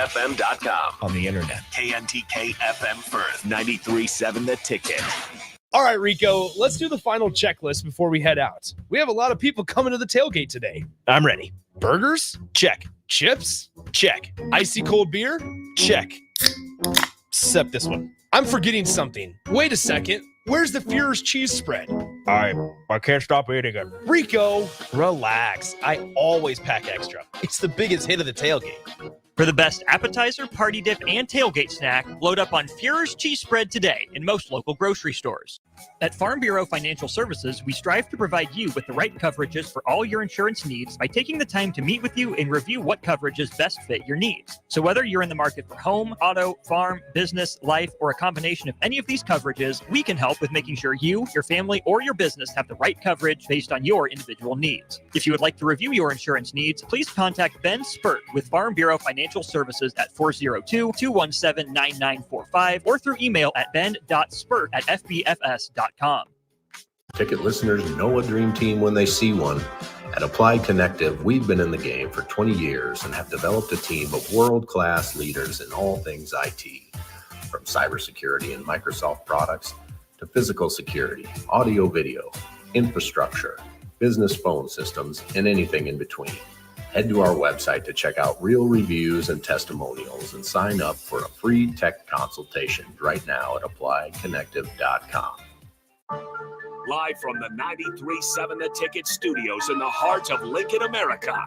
KNTKFM.com. On the internet. KNTK FM Firth, 93.7 The Ticket. All right, Rico, let's do the final checklist before we head out. We have a lot of people coming to the tailgate today. I'm ready. Burgers? Check. Chips? Check. Icy cold beer? Check. Except this one. I'm forgetting something. Wait a second. Where's the Fuhrer's cheese spread? I can't stop eating it. Rico, relax. I always pack extra. It's the biggest hit of the tailgate. For the best appetizer, party dip, and tailgate snack, load up on Fuhrer's cheese spread today in most local grocery stores. At Farm Bureau Financial Services, we strive to provide you with the right coverages for all your insurance needs by taking the time to meet with you and review what coverages best fit your needs. So whether you're in the market for home, auto, farm, business, life, or a combination of any of these coverages, we can help with making sure you, your family, or your business have the right coverage based on your individual needs. If you would like to review your insurance needs, please contact Ben Spurt with Farm Bureau Financial Services at 402-217-9945 or through email at ben.spurt@fbfs.com. Ticket listeners know a dream team when they see one. At Applied Connective, we've been in the game for 20 years and have developed a team of world-class leaders in all things IT. From cybersecurity and Microsoft products to physical security, audio-video, infrastructure, business phone systems, and anything in between. Head to our website to check out real reviews and testimonials and sign up for a free tech consultation right now at appliedconnective.com. Live from the 93.7 The Ticket studios in the heart of Lincoln, America.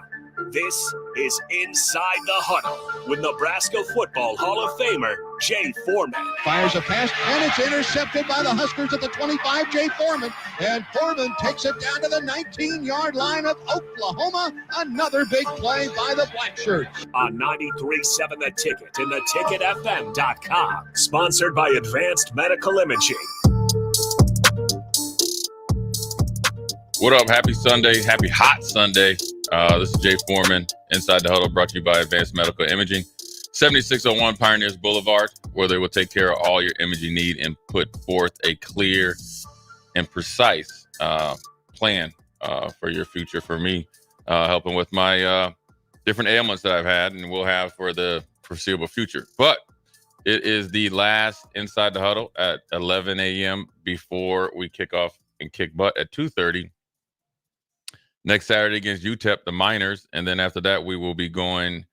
This is Inside the Huddle with Nebraska Football Hall of Famer Jay Foreman. Fires a pass, and it's intercepted by the Huskers at the 25, Jay Foreman. And Foreman takes it down to the 19-yard line of Oklahoma. Another big play by the Blackshirts. On 93.7 The Ticket and theticketfm.com. Sponsored by Advanced Medical Imaging. What up? Happy Sunday. Happy hot Sunday. This is Jay Foreman, Inside the Huddle, brought to you by Advanced Medical Imaging. 7601 Pioneers Boulevard, where they will take care of all your imaging need and put forth a clear and precise plan for your future. For me, helping with my different ailments that I've had and will have for the foreseeable future. But it is the last Inside the Huddle at 11 a.m. before we kick off and kick butt at 2:30. Next Saturday against UTEP, the Miners. And then after that, we will be going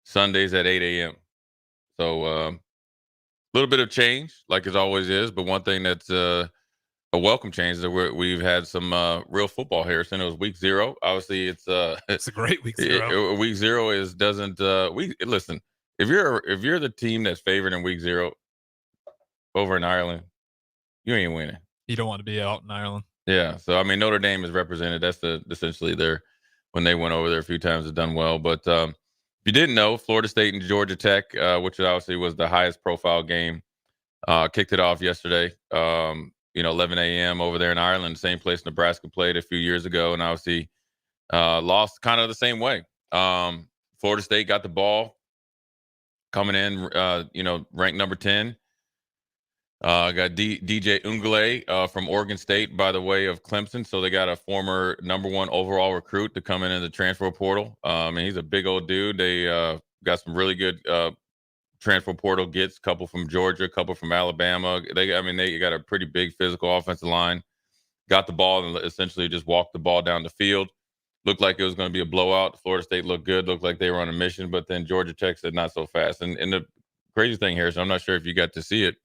Sundays at 8 a.m. So a little bit of change, like it always is. But one thing that's a welcome change is that we've had some real football here. So it was week 0. Obviously, it's a great week 0. Week 0 listen, if you're the team that's favored in week 0 over in Ireland, you ain't winning. You don't want to be out in Ireland. Yeah, so I mean Notre Dame is represented. That's essentially when they went over there a few times, have done well. But if you didn't know, Florida State and Georgia Tech, which obviously was the highest profile game, kicked it off yesterday. 11 a.m. over there in Ireland, same place Nebraska played a few years ago, and obviously lost kind of the same way. Florida State got the ball coming in, ranked number 10. Got DJ Ungule from Oregon State by the way of Clemson. So they got a former number 1 overall recruit to come in the transfer portal. And he's a big old dude. They got some really good transfer portal gets, a couple from Georgia, a couple from Alabama. They got a pretty big physical offensive line. Got the ball and essentially just walked the ball down the field. Looked like it was going to be a blowout. Florida State looked good, looked like they were on a mission, but then Georgia Tech said not so fast. And the crazy thing here, so I'm not sure if you got to see it,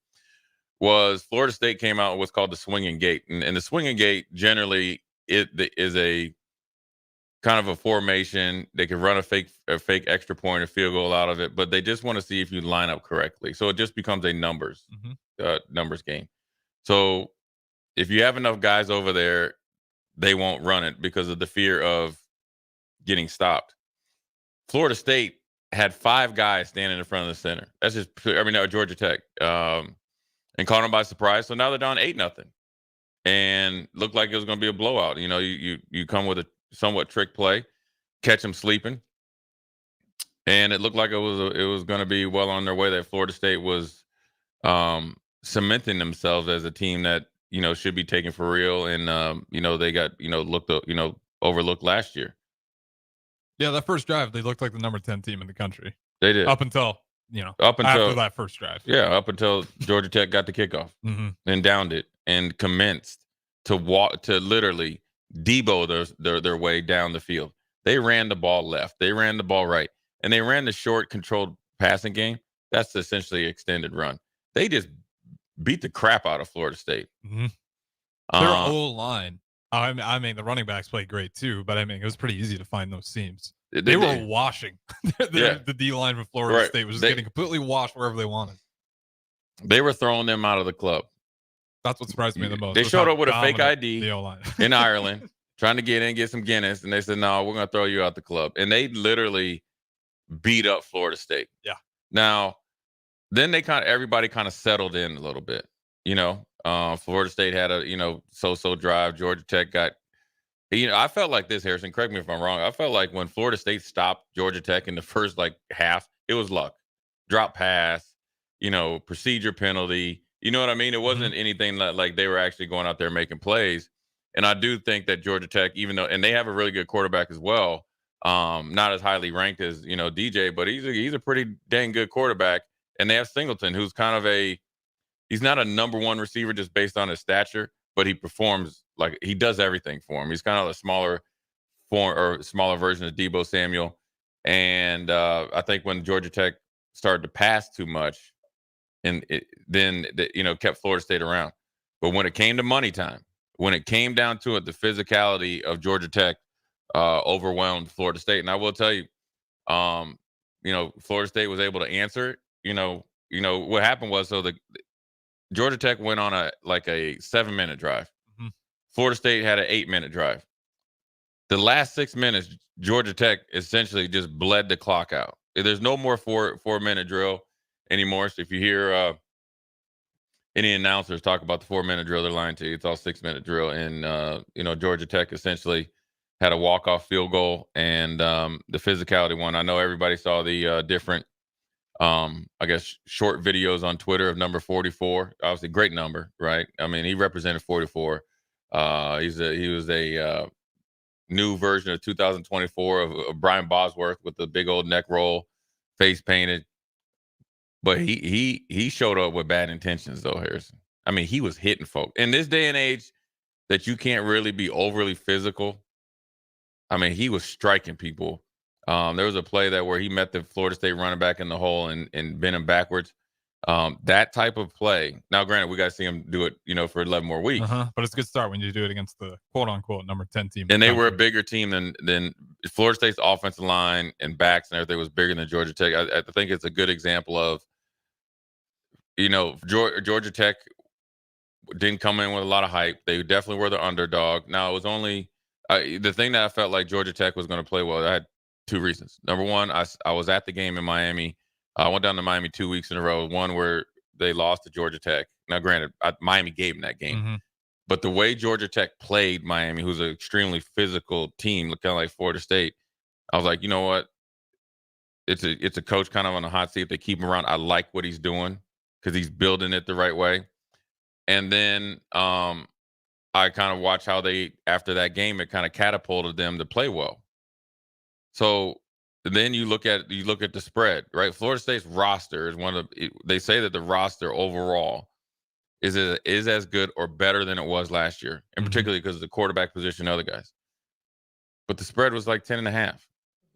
was Florida State came out with what's called the swinging gate. And the swinging gate, generally, it is a kind of a formation. They can run a fake extra point or field goal out of it, but they just want to see if you line up correctly. So it just becomes a numbers game. So if you have enough guys over there, they won't run it because of the fear of getting stopped. Florida State had 5 guys standing in front of the center. That's just, Georgia Tech. And caught them by surprise. So now they're down 8-0, and looked like it was going to be a blowout. You come with a somewhat trick play, catch them sleeping, and it looked like it was going to be well on their way. That Florida State was cementing themselves as a team that should be taken for real, and they got overlooked last year. Yeah, that first drive they looked like the number 10 team in the country. They did up until up until after that first drive. Yeah, up until Georgia Tech got the kickoff and downed it and commenced to literally Debo their way down the field. They ran the ball left, they ran the ball right, and they ran the short controlled passing game. That's essentially extended run. They just beat the crap out of Florida State. Their O-line. I mean, the running backs played great too, but I mean, it was pretty easy to find those seams. They were washing. The D-line from Florida State was just getting completely washed wherever they wanted. They were throwing them out of the club. That's what surprised me the most. They showed up with a fake ID O-line. in Ireland, trying to get some Guinness, and they said, "No, we're going to throw you out the club." And they literally beat up Florida State. Yeah. Now, then everybody kind of settled in a little bit. Florida State had a so-so drive. Georgia Tech got. I felt like this, Harrison. Correct me if I'm wrong. I felt like when Florida State stopped Georgia Tech in the first half, it was luck, drop pass, procedure penalty. You know what I mean? It wasn't anything like they were actually going out there making plays. And I do think that Georgia Tech, even though, and they have a really good quarterback as well, not as highly ranked as DJ, but he's a pretty dang good quarterback. And they have Singleton, who's kind of he's not a number one receiver just based on his stature, but he performs like he does everything for him. He's kind of a smaller version of Debo Samuel. And I think when Georgia Tech started to pass too much, and then kept Florida State around. But when it came to money time, when it came down to it, the physicality of Georgia Tech overwhelmed Florida State. And I will tell you, Florida State was able to answer it. What happened was, the Georgia Tech went on a 7-minute drive. Florida State had an 8-minute drive. The last 6 minutes, Georgia Tech essentially just bled the clock out. There's no more 4-minute drill anymore. So if you hear any announcers talk about the 4-minute drill, they're lying to you. It's all 6-minute drill. And Georgia Tech essentially had a walk-off field goal, and the physicality one. I know everybody saw the different short videos on Twitter of number 44. Obviously, great number, right? I mean, he represented 44. He was a new version of 2024 of Brian Bosworth with the big old neck roll, face painted. But he showed up with bad intentions, though, Harrison. I mean, he was hitting folk. In this day and age that you can't really be overly physical, I mean, he was striking people. There was a play where he met the Florida State running back in the hole and bent him backwards. That type of play. Now, granted, we got to see him do it, for 11 more weeks. But it's a good start when you do it against the quote-unquote number 10 team. And they were a bigger team than Florida State's offensive line and backs and everything was bigger than Georgia Tech. I think it's a good example of, Georgia Tech didn't come in with a lot of hype. They definitely were the underdog. Now, it was only the thing that I felt like Georgia Tech was going to play well. I had two reasons. Number one, I was at the game in Miami. I went down to Miami 2 weeks in a row. One where they lost to Georgia Tech. Now, granted, Miami gave them that game. But the way Georgia Tech played Miami, who's an extremely physical team, kind of like Florida State, I was like, you know what? It's a coach kind of on the hot seat. If they keep him around, I like what he's doing because he's building it the right way. And then I kind of watched how after that game, it kind of catapulted them to play well. So then you look at the spread, right? Florida State's roster is they say that the roster overall is as good or better than it was last year, and particularly because of the quarterback position and other guys. But the spread was like 10.5.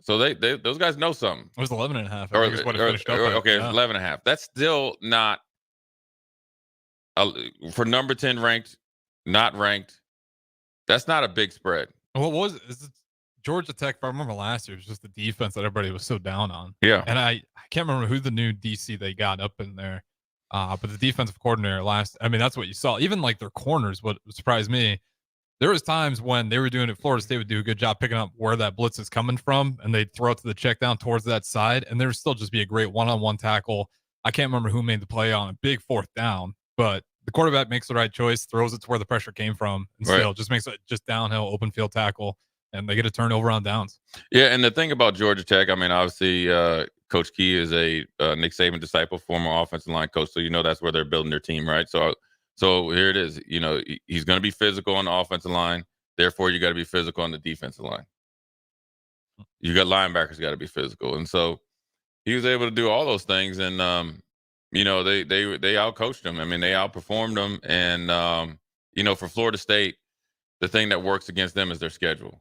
So those guys know something. It was 11.5. Okay, 11.5. That's still not for number 10 ranked, not ranked. That's not a big spread. What was it? Georgia Tech, if I remember last year, it was just the defense that everybody was so down on. Yeah. And I can't remember who the new DC they got up in there. But the defensive coordinator that's what you saw. Even like their corners, what surprised me, there was times when they were doing it, Florida State would do a good job picking up where that blitz is coming from, and they'd throw it to the check down towards that side, and there would still just be a great one-on-one tackle. I can't remember who made the play on a big fourth down, but the quarterback makes the right choice, throws it to where the pressure came from, and still just makes it just downhill, open field tackle, and they get a turnover on downs. Yeah, and the thing about Georgia Tech, I mean, obviously Coach Key is a Nick Saban disciple, former offensive line coach, so that's where they're building their team, right? So here it is. He's going to be physical on the offensive line. Therefore, you got to be physical on the defensive line. You got linebackers got to be physical. And so He was able to do all those things, and they outcoached them. I mean, they outperformed them, and for Florida State, the thing that works against them is their schedule,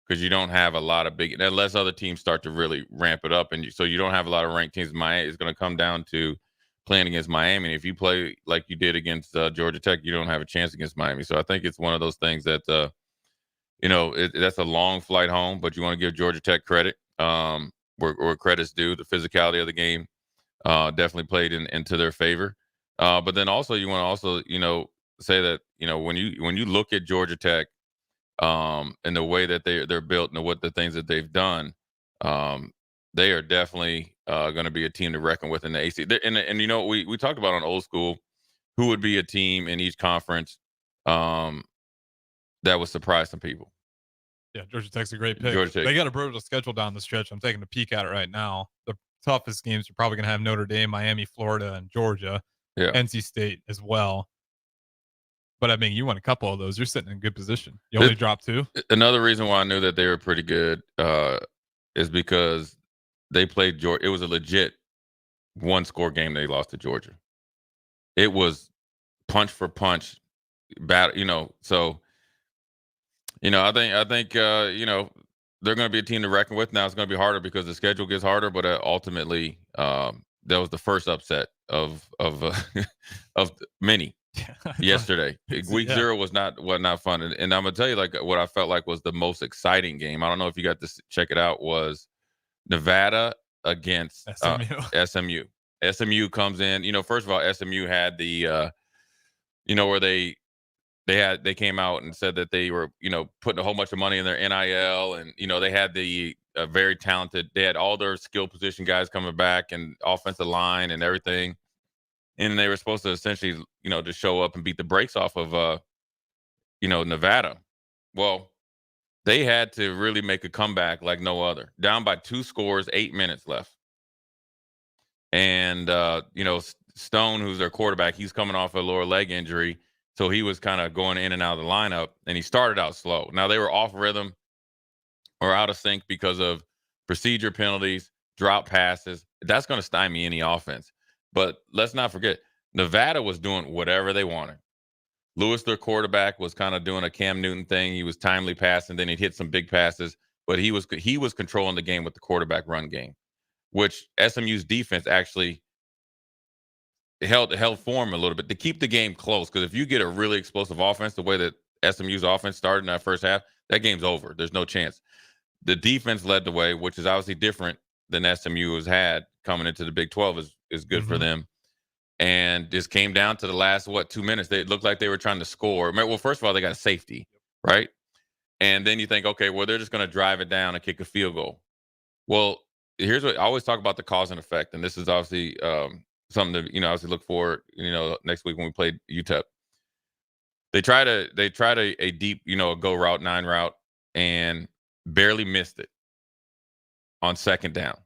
because you don't have a lot of big, unless other teams start to really ramp it up, and so you don't have a lot of ranked teams. Miami is going to come down to playing against Miami. And if you play like you did against Georgia Tech, you don't have a chance against Miami. So I think it's one of those things that that's a long flight home, but you want to give Georgia Tech credit where credit's due. The physicality of the game definitely played into their favor. But then also you want to say that when you look at Georgia Tech and the way that they're built and what the things that they've done, they are definitely going to be a team to reckon with in the AC. And we talked about on Old School who would be a team in each conference that would surprise some people. Yeah, Georgia Tech's a great pick. They got a brutal schedule down the stretch. I'm taking a peek at it right now. The toughest games are probably going to have Notre Dame, Miami, Florida, and Georgia. Yeah. NC State as well. But I mean, you won a couple of those. You're sitting in good position. You only dropped 2. Another reason why I knew that they were pretty good is because they played Georgia. It was a legit 1-score game they lost to Georgia. It was punch for punch battle, so I think they're going to be a team to reckon with. Now it's going to be harder because the schedule gets harder, but ultimately that was the first upset of many yesterday. Week 0 was not fun, and I'm gonna tell you what I felt like was the most exciting game. I don't know if you got to check it out. Was Nevada against SMU. SMU comes in. First of all, SMU had the where they came out and said that they were putting a whole bunch of money in their NIL, and they had the very talented. They had all their skill position guys coming back and offensive line and everything. And they were supposed to essentially, to show up and beat the brakes off of, Nevada. Well, they had to really make a comeback like no other. Down by 2 scores, 8 minutes left. And, Stone, who's their quarterback, he's coming off a lower leg injury. So he was kind of going in and out of the lineup, and he started out slow. Now, they were off rhythm or out of sync because of procedure penalties, drop passes. That's going to stymie any offense. But let's not forget, Nevada was doing whatever they wanted. Lewis, their quarterback, was kind of doing a Cam Newton thing. He was timely passing, then he'd hit some big passes, but he was controlling the game with the quarterback run game, which SMU's defense actually held form a little bit to keep the game close. Because if you get a really explosive offense, the way that SMU's offense started in that first half, that game's over. There's no chance. The defense led the way, which is obviously different than SMU has had coming into the Big 12 is good for them. And this came down to the last, 2 minutes. They looked like they were trying to score. Well, first of all, they got a safety, right? And then you think, okay, well, they're just going to drive it down and kick a field goal. Well, here's what I always talk about: the cause and effect. And this is obviously something to, obviously look for, next week when we play UTEP. They tried a deep, a go route, 9 route, and barely missed it on second down.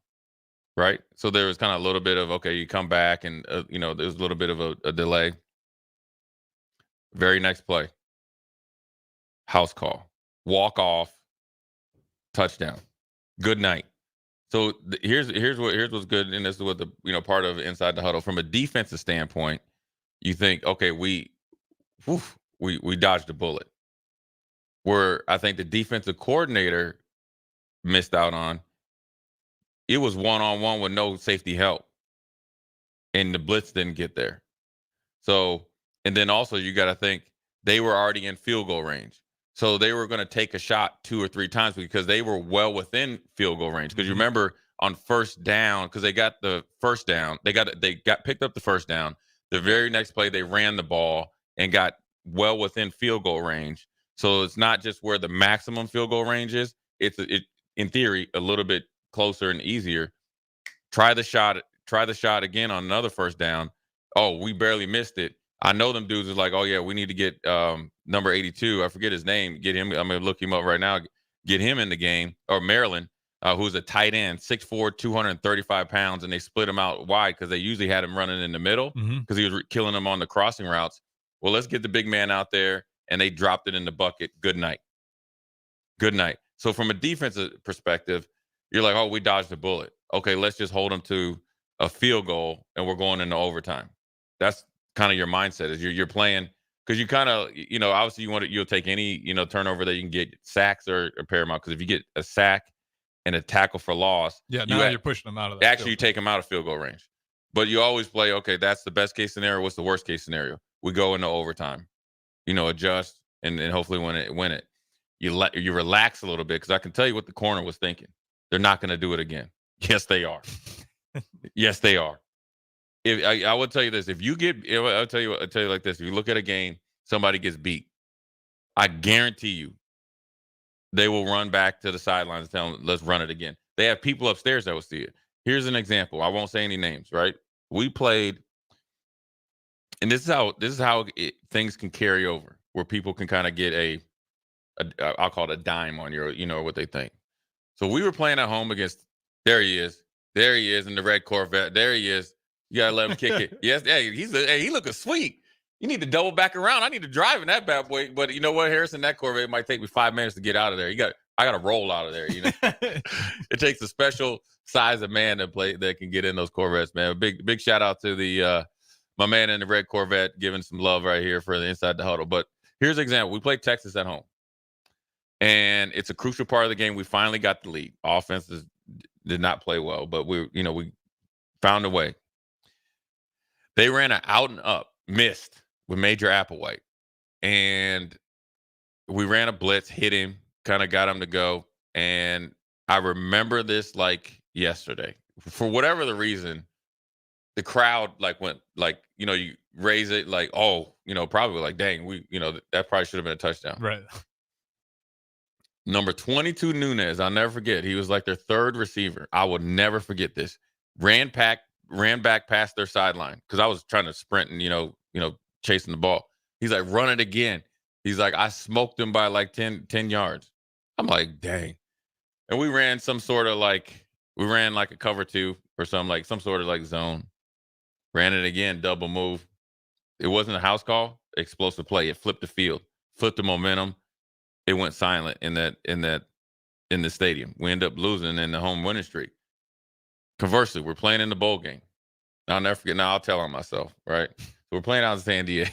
Right. So there was kind of a little bit of, okay, you come back and, there's a little bit of a delay. Very next play. House call. Walk off. Touchdown. Good night. So here's what's good. And this is what the, part of Inside the Huddle. From a defensive standpoint, you think, okay, we dodged a bullet. Where I think the defensive coordinator missed out on, it was one-on-one with no safety help, and the blitz didn't get there. So, and then also you got to think they were already in field goal range. So they were going to take a shot 2 or 3 times because they were well within field goal range. Because you remember on first down, because they got the first down, they got picked up the first down. The very next play, they ran the ball and got well within field goal range. So it's not just where the maximum field goal range is. It's in theory a little bit closer and easier. Try the shot again on another first down. Oh, we barely missed it. I know them dudes is like, oh yeah, we need to get number 82. I forget his name. Get him. I'm gonna look him up right now. Get him in the game. Or Maryland, who's a tight end, 6'4", 235 pounds, and they split him out wide because they usually had him running in the middle because he was killing them on the crossing routes. Well, let's get the big man out there, and they dropped it in the bucket. Good night. Good night. So from a defensive perspective, you're like, oh, we dodged a bullet. okay, let's just hold them to a field goal and we're going into overtime. That's kind of your mindset is you're playing because you kind of, obviously you'll take any, turnover that you can get. Sacks are paramount because if you get a sack and a tackle for loss, now you're pushing them out of that. Actually, you take them out of field goal range. But you always play, okay, that's the best case scenario. What's the worst case scenario? We go into overtime, adjust and hopefully win it. You relax a little bit because I can tell you what the corner was thinking. They're not going to do it again. Yes, they are. Yes, they are. I would tell you this: I'll tell you like this. If you look at a game, somebody gets beat, I guarantee you, they will run back to the sidelines and tell them, "Let's run it again." They have people upstairs that will see it. Here's an example. I won't say any names. Right? We played, and this is how things can carry over, where people can kind of get I'll call it a dime on your, what they think. So we were playing at home against. There he is in the red Corvette. There he is. You gotta let him kick it. Yes, hey, he looking sweet. You need to double back around. I need to drive in that bad boy. But you know what, Harrison, that Corvette might take me 5 minutes to get out of there. I gotta roll out of there. It takes a special size of man that can get in those Corvettes, man. Big shout out to the my man in the red Corvette giving some love right here for the Inside the Huddle. But here's an example. We played Texas at home. And it's a crucial part of the game. We finally got the lead. Offenses did not play well, but we found a way. They ran an out and up, missed with Major Applewhite. And we ran a blitz, hit him, kind of got him to go. And I remember this like yesterday. For whatever the reason, the crowd went you raise it like, oh, probably like, dang, that probably should have been a touchdown. Right. Number 22, Nunez, I'll never forget. He was like their third receiver. I will never forget this. Ran back past their sideline because I was trying to sprint and, chasing the ball. He's like, run it again. He's like, I smoked him by like 10 yards. I'm like, dang. And we ran some sort of like a cover 2 or something, like some sort of like zone. Ran it again, double move. It wasn't a house call, explosive play. It flipped the field, flipped the momentum. It went silent in the stadium. We end up losing in the home winning streak. Conversely, we're playing in the bowl game. I'll never forget. Now I'll tell on myself, right? So we're playing out in San Diego.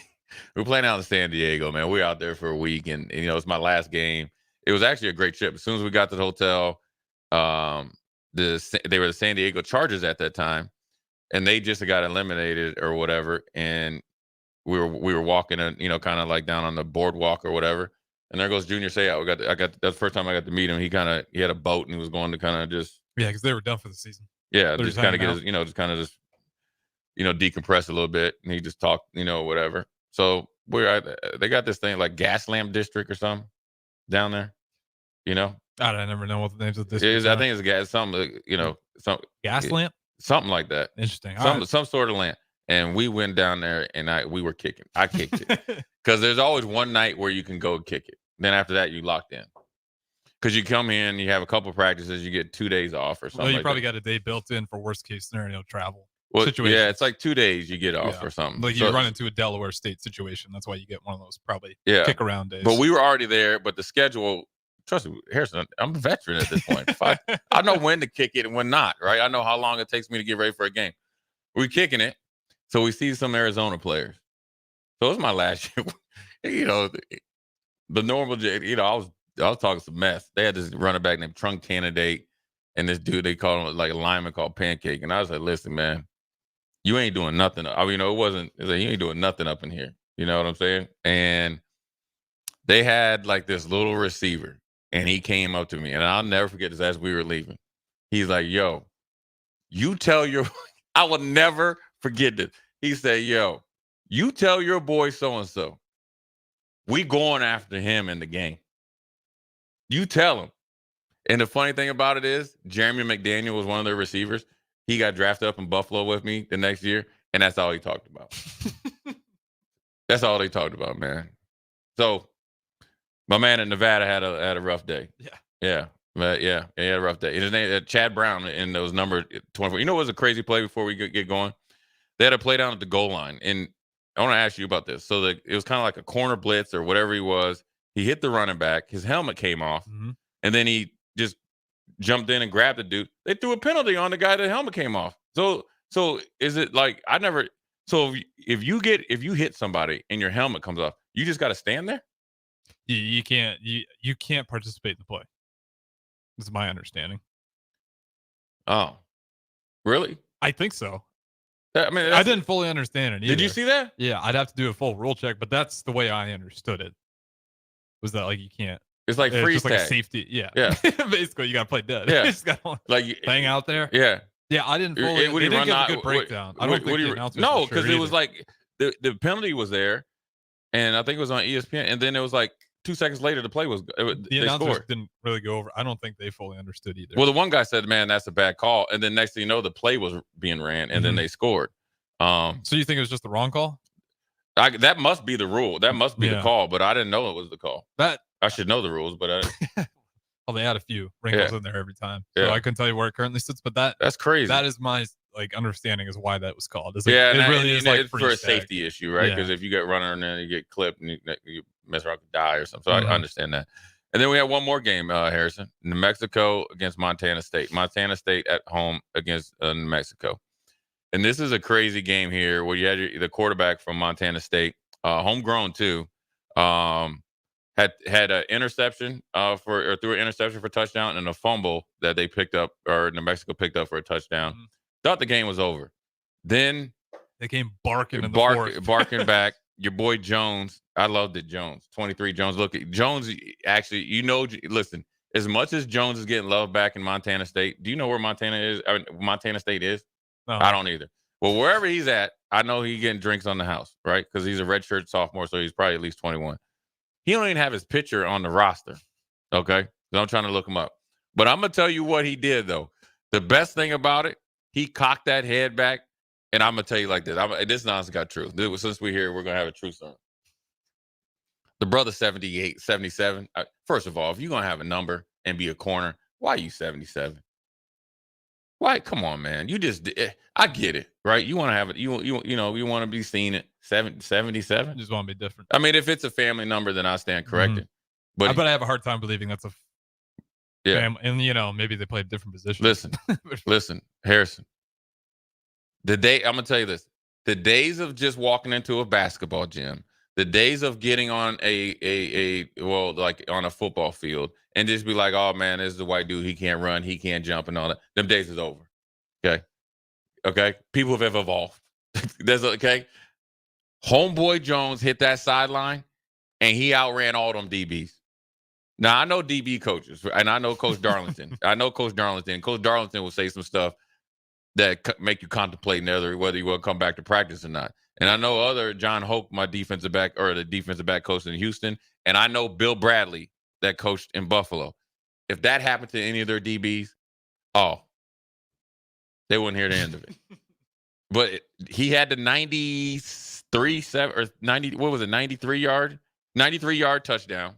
We're playing out in San Diego, man. We're out there for a week, and it's my last game. It was actually a great trip. As soon as we got to the hotel, they were the San Diego Chargers at that time, and they just got eliminated or whatever. And we were walking, kind of like down on the boardwalk or whatever. And there goes Junior Seau. That's the first time I got to meet him. He had a boat and he was going to kind of just because they were done for the season. Yeah, just kind of get his, decompress a little bit, and he just talked, whatever. So they got this thing like Gas Lamp District or something down there, I never know what the names of this is. I think it's gas something, some gas lamp, something like that. Interesting. Some sort of lamp. And we went down there and we were kicking. I kicked it because there's always one night where you can go kick it. Then after that, you locked in. Because you come in, you have a couple practices, you get 2 days off or something. Well, you probably got a day built in for worst case scenario travel. Well, yeah, it's like 2 days you get off or something. Like you run into a Delaware State situation. That's why you get one of those probably kick around days. But we were already there. But the schedule, trust me, Harrison, I'm a veteran at this point. I know when to kick it and when not, right? I know how long it takes me to get ready for a game. We're kicking it. So we see some Arizona players. So it was my last year. The normal, I was talking some mess. They had this running back named Trunk Candidate, and this dude, they called him like a lineman called Pancake. And I was like, listen, man, you ain't doing nothing. I mean, it was like, you ain't doing nothing up in here. You know what I'm saying? And they had like this little receiver, and he came up to me, and I'll never forget this as we were leaving. He's like, yo, you tell your, I will never forget this. He said, yo, you tell your boy so-and-so, we going after him in the game. You tell him. And the funny thing about it is, Jeremy McDaniel was one of their receivers. He got drafted up in Buffalo with me the next year, and that's all he talked about. That's all they talked about, man. So my man in Nevada had a rough day. Yeah. But he had a rough day. And his name Chad Brown in those number 24. You know what was a crazy play before we get going? They had a play down at the goal line. And I want to ask you about this. So it was kind of like a corner blitz or whatever he was. He hit the running back. His helmet came off. Mm-hmm. And then he just jumped in and grabbed the dude. They threw a penalty on the guy that the helmet came off. So is it like so if you hit somebody and your helmet comes off, you just got to stand there? You can't participate in the play. This is my understanding. Oh, really? I think so. I mean, I didn't fully understand it either. Did you see that? Yeah, I'd have to do a full rule check, but that's the way I understood it. Was that like you can't? It's like freeze just like tag. a safety. Yeah. Basically, you got to play dead. Yeah. You just got to like hang out there. Yeah. Yeah, I didn't fully. They didn't give a good breakdown. I don't think the announcers no, because it was like the penalty was there, and I think it was on ESPN, and then it was like 2 seconds later the play was the announcers didn't really go over. I don't think they fully understood either. Well, the one guy said, "Man, that's a bad call," and then next thing you know, the play was being ran, and then they scored. So you think it was just the wrong call? That must be the rule. That must be the call, but I didn't know it was the call. I should know the rules, but well, they add a few wrinkles in there every time. So I couldn't tell you where it currently sits, but that's crazy. That is my understanding is why that was called. It's it really is like for a safety issue, right? Because if you get runner and then you get clipped and you mess around and die or something. So I understand that. And then we have one more game, Harrison. New Mexico against Montana State. Montana State at home against New Mexico. And this is a crazy game here where you had the quarterback from Montana State, homegrown too, had an interception threw an interception for a touchdown and a fumble that they picked up, or New Mexico picked up for a touchdown. Thought the game was over. Then they came barking in the fourth. Barking back. Your boy Jones, I loved it. Jones, 23 Jones. Look at Jones. Actually, listen. As much as Jones is getting love back in Montana State, do you know where Montana State is? No. I don't either. Well, wherever he's at, I know he's getting drinks on the house, right? Because he's a redshirt sophomore, so he's probably at least 21. He don't even have his picture on the roster, okay? So I'm trying to look him up. But I'm going to tell you what he did, though. The best thing about it, he cocked that head back, and I'm going to tell you like this. This nonsense got true. Since we're here, we're going to have a true son. The brother 78, 77. First of all, if you're going to have a number and be a corner, why are you 77? Why? Come on, man. I get it, right? You want to have it. You want to be seen at 77. You just want to be different. I mean, if it's a family number, then I stand corrected. But I have a hard time believing that's a family. And maybe they play different positions. Listen, Harrison. I'm gonna tell you this: the days of just walking into a basketball gym, the days of getting on on a football field and just be like, oh man, this is a white dude, he can't run, he can't jump, and all that. Them days is over. Okay. People have evolved. Okay. Homeboy Jones hit that sideline, and he outran all them DBs. Now I know DB coaches, and I know Coach Darlington. Coach Darlington will say some stuff that make you contemplate whether you will come back to practice or not. And I know John Hope, the defensive back coach in Houston, and I know Bill Bradley that coached in Buffalo. If that happened to any of their DBs, they wouldn't hear the end of it. But he had the 93 yard touchdown.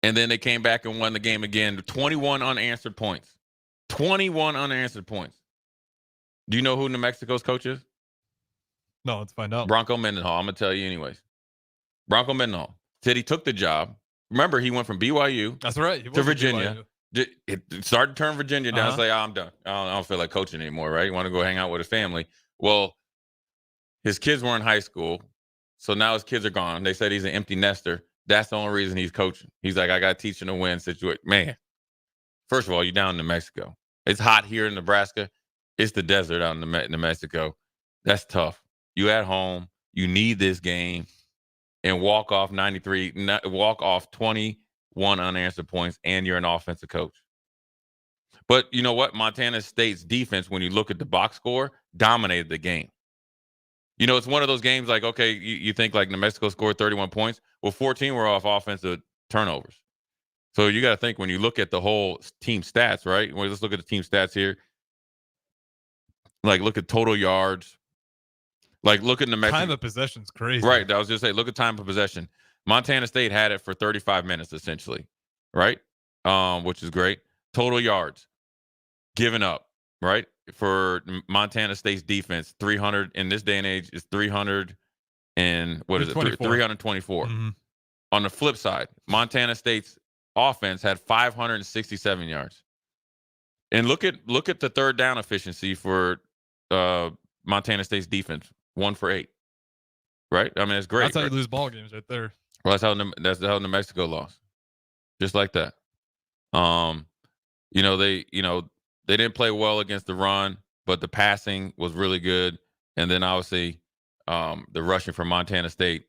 And then they came back and won the game again. 21 unanswered points. 21 unanswered points. Do you know who New Mexico's coach is? No, let's find out. Bronco Mendenhall. I'm going to tell you anyways. Bronco Mendenhall said he took the job. Remember, he went from BYU That's right. to Virginia. It started to turn Virginia down. Say, I'm done. I don't feel like coaching anymore, right? You want to go hang out with his family. Well, his kids were in high school, so now his kids are gone. They said he's an empty nester. That's the only reason he's coaching. He's like, I got to teach him to win situation. Man, first of all, you're down in New Mexico. It's hot here in Nebraska. It's the desert out in New Mexico. That's tough. You at home. You need this game. And walk off 21 unanswered points, and you're an offensive coach. But you know what? Montana State's defense, when you look at the box score, dominated the game. It's one of those games like, okay, you think like New Mexico scored 31 points. Well, 14 were off offensive turnovers. So you got to think when you look at the whole team stats, right? Well, let's look at the team stats here. Like, look at total yards. Like, look at New Mexico. Time of possession's crazy. Right. I was just saying, look at time of possession. Montana State had it for 35 minutes, essentially. Right? Which is great. Total yards given up, right? For Montana State's defense, 300 in this day and age is 300 and what is it? 324. Mm-hmm. On the flip side, Montana State's offense had 567 yards. And look at the third down efficiency for Montana State's defense, 1 for 8. Right? I mean, it's great. That's how right? you lose ball games right there. Well, that's how New Mexico lost, just like that. They didn't play well against the run, but the passing was really good. And then obviously, the rushing from Montana State,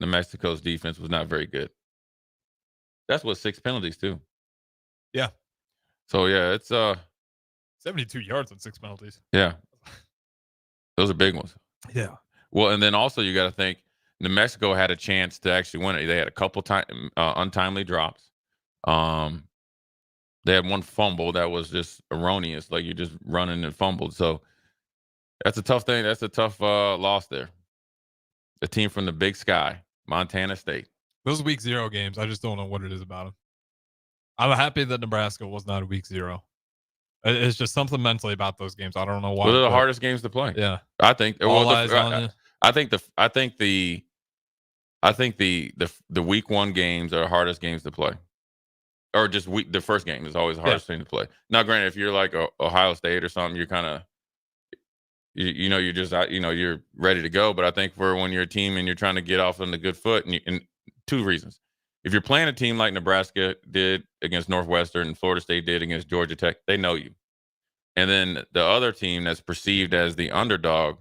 New Mexico's defense was not very good. That's what 6 penalties too. Yeah. So yeah, it's 72 yards on 6 penalties. Yeah, those are big ones. Yeah. Well, and then also you got to think New Mexico had a chance to actually win it. They had a couple untimely drops. They had one fumble that was just erroneous, like you're just running and fumbled. So that's a tough thing. That's a tough loss there. The team from the Big Sky, Montana State. Those week 0 games, I just don't know what it is about them. I'm happy that Nebraska was not a week 0. It's just something mentally about those games. I don't know why. Well, they're the hardest games to play. Yeah, I think. All eyes on you. I think the week 1 games are the hardest games to play, or just the first game is always the hardest thing to play. Now, granted, if you're like Ohio State or something, you're kind of, you're just you're ready to go. But I think for when you're a team and you're trying to get off on a good foot, and 2 reasons. If you're playing a team like Nebraska did against Northwestern and Florida State did against Georgia Tech, they know you. And then the other team that's perceived as the underdog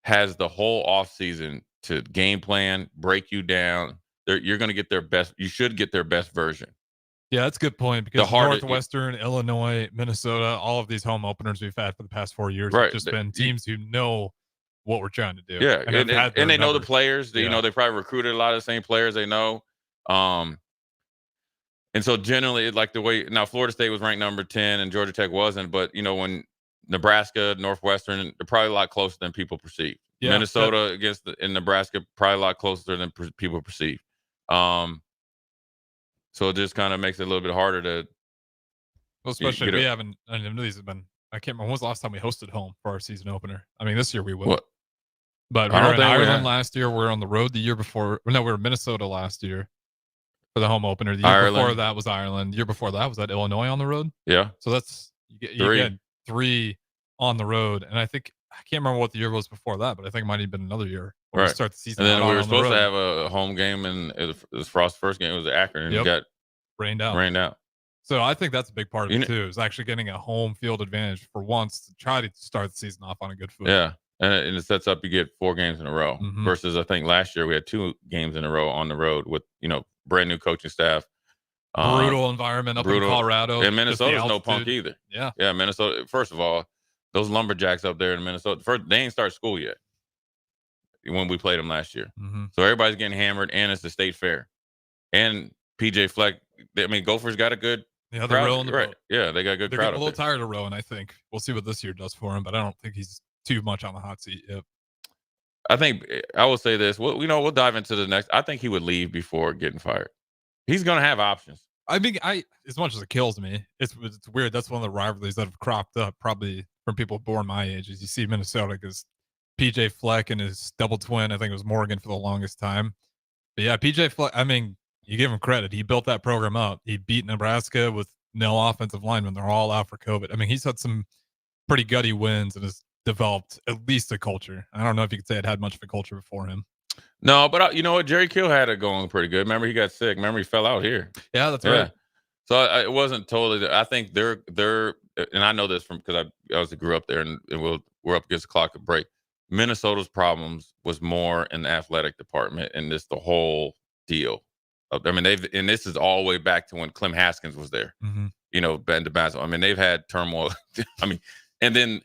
has the whole offseason to game plan, break you down. You're going to get their best. You should get their best version. Yeah, that's a good point because Northwestern, Illinois, Minnesota, all of these home openers we've had for the past 4 years have just been teams who know what we're trying to do. Yeah, and they know the players. They probably recruited a lot of the same players they know. And so generally, like the way now Florida State was ranked number 10 and Georgia Tech wasn't, but when Nebraska, Northwestern, they're probably a lot closer than people perceive. Yeah, Minnesota in Nebraska, probably a lot closer than people perceive. So it just kind of makes it a little bit harder to. Well, especially we haven't. I mean, these have been. I can't remember when was the last time we hosted home for our season opener. I mean, this year we will. What? But we were in Ireland last year. We're on the road the year before. No, we were in Minnesota last year for the home opener. The year before that was Ireland. The year before that was at Illinois on the road. Yeah. So that's you get 3 on the road, and I think I can't remember what the year was before that, but I think it might have been another year when we start the season. And then we were supposed to have a home game, and it was Frost's first game. It was Akron, and it got rained out. So I think that's a big part of it too, is actually getting a home field advantage for once to try to start the season off on a good foot. Yeah. And it sets up, you get 4 games in a row versus I think last year we had 2 games in a row on the road with, brand new coaching staff. Brutal environment up in Colorado. And Minnesota's no punk either. Yeah. Yeah. Minnesota, first of all, those lumberjacks up there in Minnesota, they ain't start school yet when we played them last year. So everybody's getting hammered, and it's the state fair. And PJ Fleck, Gophers got a good they're rowing the boat. Yeah, they got a good crowd. They're a little tired of rowing, I think. We'll see what this year does for him, but I don't think he's too much on the hot seat yet. I think I will say this. We'll dive into the next. I think he would leave before getting fired. He's going to have options. I mean, as much as it kills me, it's weird. That's one of the rivalries that have cropped up probably from people born my age. As you see Minnesota, because PJ Fleck and his double twin, I think it was Morgan for the longest time. But yeah, PJ Fleck, I mean, you give him credit. He built that program up. He beat Nebraska with no offensive linemen. They're all out for COVID. I mean, he's had some pretty gutty wins and has developed at least a culture. I don't know if you could say it had much of a culture before him. No, but you know what? Jerry Kill had it going pretty good. Remember, he got sick. Remember, he fell out here. Yeah, that's right. So it wasn't totally. I think they're, and I know this from because I obviously grew up there, and we're up against the clock of break. Minnesota's problems was more in the athletic department and this the whole deal. I mean, and this is all the way back to when Clem Haskins was there. Ben DeBasso. I mean, they've had turmoil. I mean, and then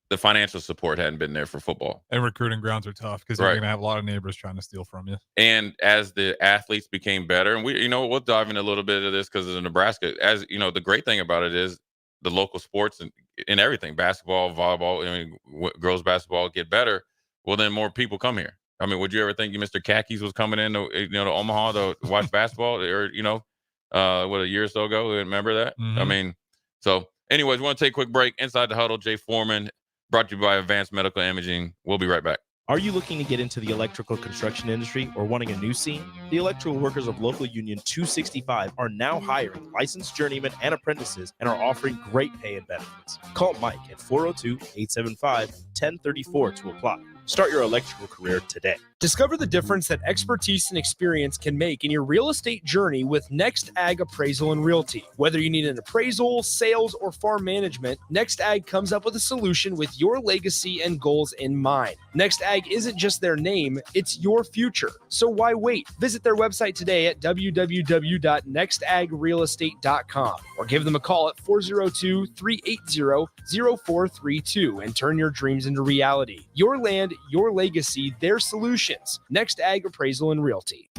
the financial support hadn't been there for football. And recruiting grounds are tough because you're going to have a lot of neighbors trying to steal from you. And as the athletes became better, and we'll dive into a little bit of this because of Nebraska. As you know, the great thing about it is the local sports and everything, basketball, volleyball, girls basketball get better. Well, then more people come here. I mean, would you ever think Mr. Khakis was coming in to Omaha to watch basketball or, a year or so ago? Remember that? I mean, so anyways, we want to take a quick break. Inside the Huddle, Jay Foreman, brought to you by Advanced Medical Imaging. We'll be right back. Are you looking to get into the electrical construction industry or wanting a new scene? The electrical workers of Local Union 265 are now hiring licensed journeymen and apprentices and are offering great pay and benefits. Call Mike at 402-875-1034 to apply. Start your electrical career today. Discover the difference that expertise and experience can make in your real estate journey with Next Ag Appraisal and Realty. Whether you need an appraisal, sales, or farm management, Next Ag comes up with a solution with your legacy and goals in mind. Next Ag isn't just their name, it's your future. So why wait? Visit their website today at www.nextagrealestate.com or give them a call at 402-380-0432 and turn your dreams into reality. Your land, your legacy, their solutions. Next Ag Appraisal and Realty.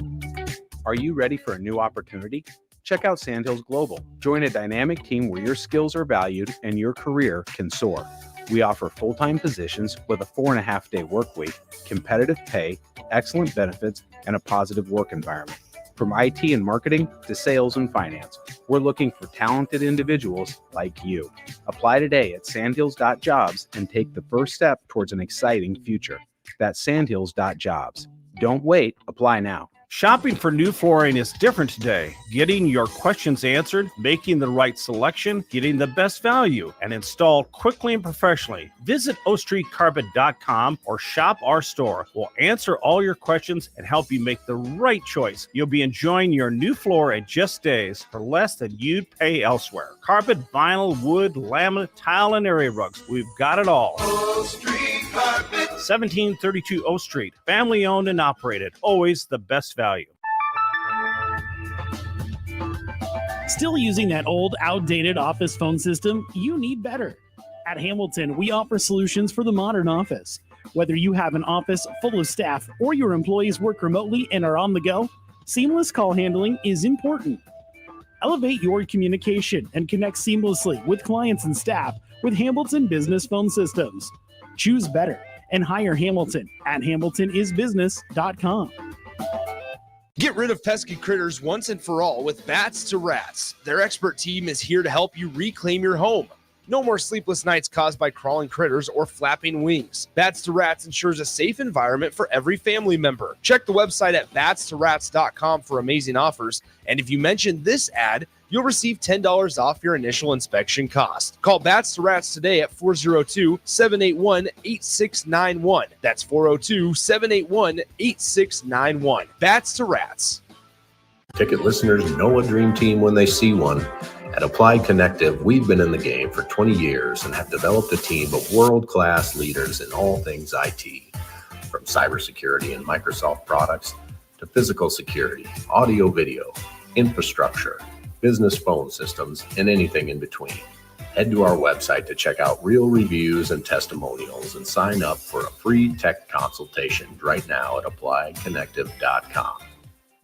Are you ready for a new opportunity? Check out Sandhills Global. Join a dynamic team where your skills are valued and your career can soar. We offer full-time positions with a 4.5-day work week, competitive pay, excellent benefits, and a positive work environment. From IT and marketing to sales and finance, we're looking for talented individuals like you. Apply today at sandhills.jobs and take the first step towards an exciting future. That's sandhills.jobs. Don't wait. Apply now. Shopping for new flooring is different today. Getting your questions answered, making the right selection, getting the best value, and installed quickly and professionally. Visit ostreetcarpet.com or shop our store. We'll answer all your questions and help you make the right choice. You'll be enjoying your new floor in just days for less than you'd pay elsewhere. Carpet, vinyl, wood, laminate, tile, and area rugs. We've got it all. O Street Carpet. 1732 O Street. Family owned and operated. Always the best value. Still using that old, outdated office phone system? You need better. At Hamilton, we offer solutions for the modern office. Whether you have an office full of staff or your employees work remotely and are on the go, seamless call handling is important. Elevate your communication and connect seamlessly with clients and staff with Hamilton Business Phone Systems. Choose better and hire Hamilton at hamiltonisbusiness.com. Get rid of pesky critters once and for all with Bats to Rats. Their expert team is here to help you reclaim your home. No more sleepless nights caused by crawling critters or flapping wings. Bats to Rats ensures a safe environment for every family member. Check the website at batstoRats.com for amazing offers. And if you mention this ad, you'll receive $10 off your initial inspection cost. Call Bats to Rats today at 402-781-8691. That's 402-781-8691. Bats to Rats. Ticket listeners know a dream team when they see one. At Applied Connective, we've been in the game for 20 years and have developed a team of world-class leaders in all things IT. From cybersecurity and Microsoft products to physical security, audio-video, infrastructure, business phone systems, and anything in between. Head to our website to check out real reviews and testimonials and sign up for a free tech consultation right now at appliedconnective.com.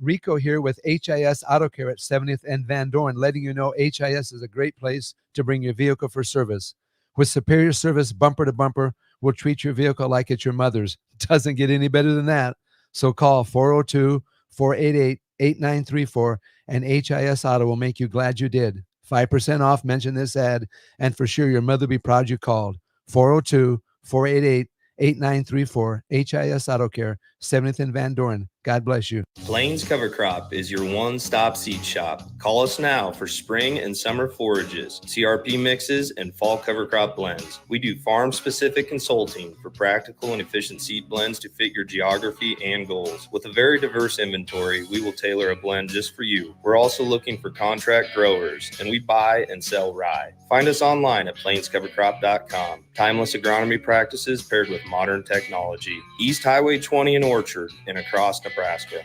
Rico here with HIS Auto Care at 70th and Van Dorn, letting you know HIS is a great place to bring your vehicle for service. With superior service, bumper to bumper, we'll treat your vehicle like it's your mother's. Doesn't get any better than that. So call 402-488-8934 and HIS Auto will make you glad you did. 5% off, mention this ad, and for sure your mother will be proud you called. 402-488-8934, HIS Auto Care, 70th and Van Dorn. God bless you. Plains Cover Crop is your one-stop seed shop. Call us now for spring and summer forages, CRP mixes, and fall cover crop blends. We do farm-specific consulting for practical and efficient seed blends to fit your geography and goals. With a very diverse inventory, we will tailor a blend just for you. We're also looking for contract growers, and we buy and sell rye. Find us online at plainscovercrop.com. Timeless agronomy practices paired with modern technology. East Highway 20 in Orchard and across Nebraska.